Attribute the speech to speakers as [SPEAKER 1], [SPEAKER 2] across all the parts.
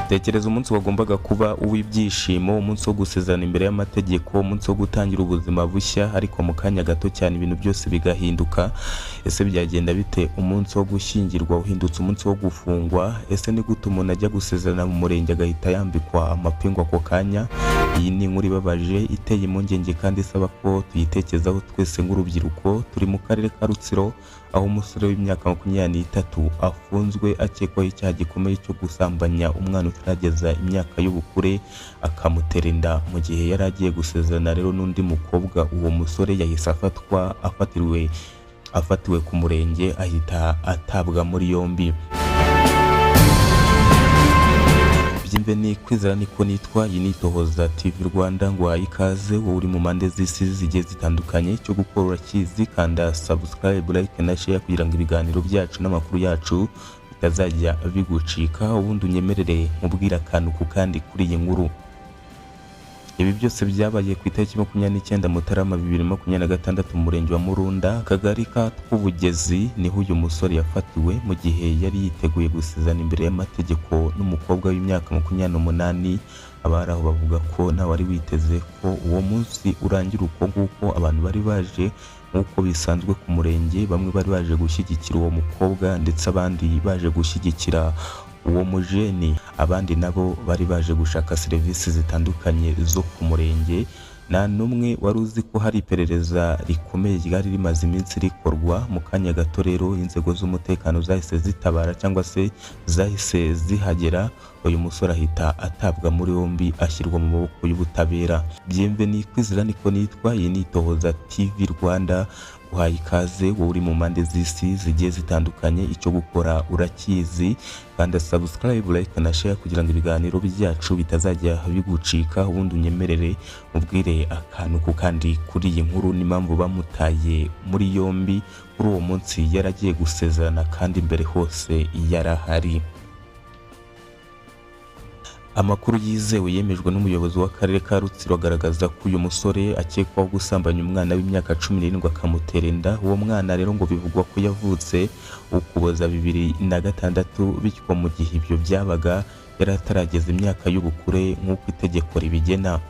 [SPEAKER 1] tekereza umunsi wagombaga kuba uw'ibyishimo, umunsi wo gusezerana imbere y'amategeko, umunsi wo gutangira ubuzima bushya, ariko mu kanya gato cyane ibintu byose bigahinduka. Ese byagenda bite umunsi wo gushyingirwa uhindutse umunsi wo gufungwa? Ese ni gute umuntu ajya gusezerana mu murenge agahita yambikwa amapingu ako kanya? Iyi ni inkuru ibabaje iteye impungenge kandi isaba ko tuyitekerezaho twese nk'urubyiruko. Turi mu karere ka Rutsiro, aho umusore w'imyaka 23 afunzwe akekwaho icyaha gikomeye cyo gusambanya umwana utarageza imyaka y'ubukure, akamutera inda mu gihe yari agiye gusezerana rero n'undi mukobwa. Uwo musore yahise afatiwe ku murenge, ahita atabwa muri yombi. Byimve ni kwizera niko nitwa, iyi ni Itohoza TV Rwanda, ngo ikaze wowe uri mu mpande z'isi zigiye zitandukanye. Cyo gukora urakizi, kanda subscribe, like na share kugira ngo ibiganiro byacu n'amakuru yacu bitazajya bigucika. Ubundi unyemerere mubwira akantu ku kandi kuri iyi nkuru. Ibi byose byabaye ku itariki 29 Mutarama 2026 mu murenge wa Murunda, akagari ka Twubugezi. Niho uyu musore yafatiwe mu gihe yari yiteguye gusezerana imbere y'amategeko n'umukobwa w'imyaka 28. Abari aho bavuga ko nawe wari witeze ko uwo munsi urangira uko nguko. Abantu bari baje nk'uko bisanzwe ku murenge, bamwe bari baje gushyigikira uwo mukobwa ndetse abandi baje gushyigikira uwo mujeni, abandi nabo bari baje gushaka serivisi zitandukanye zo ku murenge. Nta n'umwe wari uzi ko hari iperereza rikomeye ryari rimaze iminsi rikorwa. Mu kanya gato rero inzego z'umutekano zahise zitabara cyangwa se zahise zihagera. Uyu musore ahita atabwa muri yombi, ashyirwa mu maboko y'ubutabera. Byimve ni kwizera niko nitwa, iyi ni Itohoza TV Rwanda. Uhaye ikaze wowe uri mu mpande z'isi zigiye zitandukanye. Icyo gukora urakizi, kanda subscribe, like na share kugira ngo ibiganiro byacu bitazajya bigucika. Ubundi unyemerere mubwire akantu ku kandi kuri iyi nkuru n'impamvu bamutaye muri yombi kuri uwo munsi yaragiye gusezerana kandi mbere hose yarahari. Amakuru yizewe yemejwe n'umuyobozi w'akarere ka Rutsiro agaragaza ko uyu musore akekwaho gusambanya umwana w'imyaka 17 akamutera inda. Uwo mwana rero ngo bivugwa ko yavutse Ukuboza 2006, bityo mu gihe ibyo byabaga yari atarageza imyaka y'ubukure nk'uko itegeko ribigena.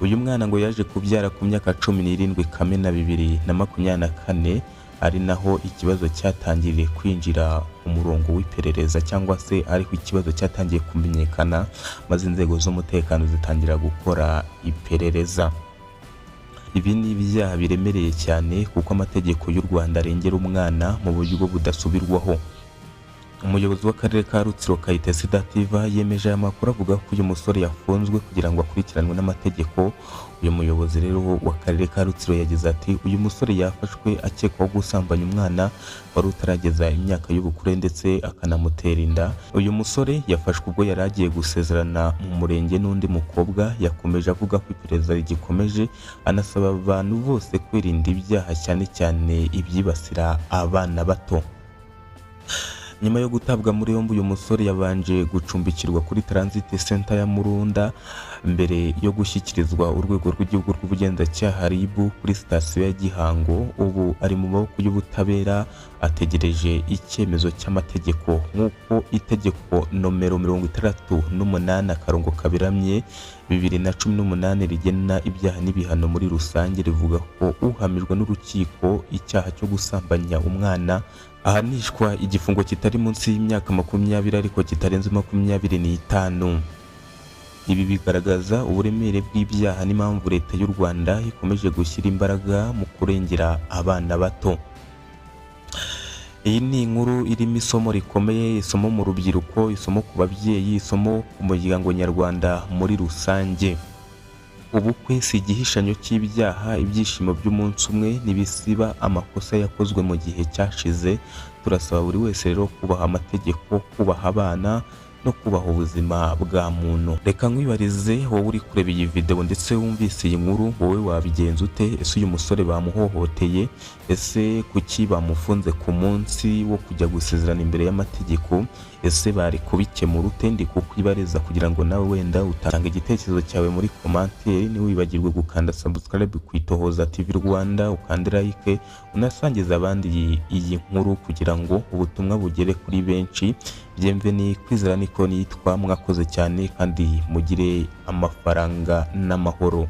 [SPEAKER 1] Uyu mwana ngo yaje kubyara ku myaka 17 Kamena 2024, ari naho ikibazo cyatangiriye kwinjira umurongo w'iperereza, cyangwa se ariho ikibazo cyatangiye kumenyekana, maze inzego z'umutekano zitangira gukora iperereza. Ibi ni ibyaha biremereye cyane kuko amategeko y'u Rwanda arengera umwana mu buryo budasubirwaho. Umuyobozi w'akarere ka Rutsiro Kayitesi Dativa yemeje aya makuru, avuga ko uyu musore yafunzwe kugira ngo akurikiranwe n'amategeko. Uyu muyobozi rero w'akarere ka Rutsiro yagize ati uyu musore yafashwe akekwaho gusambanya umwana wari utarageza imyaka y'ubukure ndetse akanamutera inda. Uyu musore yafashwe ubwo yari agiye gusezerana mu murenge n'undi mukobwa. Yakomeje avuga ko iperereza rigikomeje, anasaba abantu bose kwirinda ibyaha cyane cyane ibyibasira abana bato. Nyuma yo gutabwa muri yombi, uyu musore yabanje gucumbikirwa kuri Transit Center ya Murunda mbere yo gushyikirizwa urwego rw'igihugu rw'ubugenzacyaha RIB kuri sitasiyo ya Gihango. Ubu ari mu maboko y'ubutabera ategereje icyemezo cy'amategeko, nk'uko itegeko nomero 68/2018 rigena ibyaha n'ibihano muri rusange rivuga ko uhamijwe n'urukiko icyaha cyo gusambanya umwana ahanishwa igifungo kitari munsi y'imyaka 20 ariko kitarenze 25. Ibi bigaragaza uburemere bw'ibyaha n'impamvu leta y'u Rwanda ikomeje gushyira imbaraga mu kurengera abana bato. Iyi ni inkuru irimo isomo rikomeye, isomo mu rubyiruko, isomo ku babyeyi, isomo ku muryango nyarwanda muri rusange. Ubukwe si igihishanyo cy'ibyaha, ibyishimo by'umunsi umwe ntibisiba amakosa yakozwe mu gihe cyashize. Turasaba buri wese rero kubaha amategeko, kubaha abana no kubaha ubuzima bwa muntu. Reka nkwibarize wowe uri kureba iyi video ndetse wumvise iyi nkuru, wowe wabigenza ute? Ese uyu musore bamuhohoteye? Ese kuki bamufunze ku munsi wo kujya gusezerana imbere y'amategeko? Ese bari kubikemura ute? Ndi kukwibariza kugira ngo nawe wenda utanga igitekerezo cyawe muri commentaire. Ntiwibagirwe gukanda subscribe ku Itohoza TV Rwanda, ukanda like, unasangiza abandi iyi nkuru kugira ngo ubutumwa bugere kuri benshi. Bienvenue kwizera niko nitwa, mwakoze cyane kandi mugire amafaranga n'amahoro.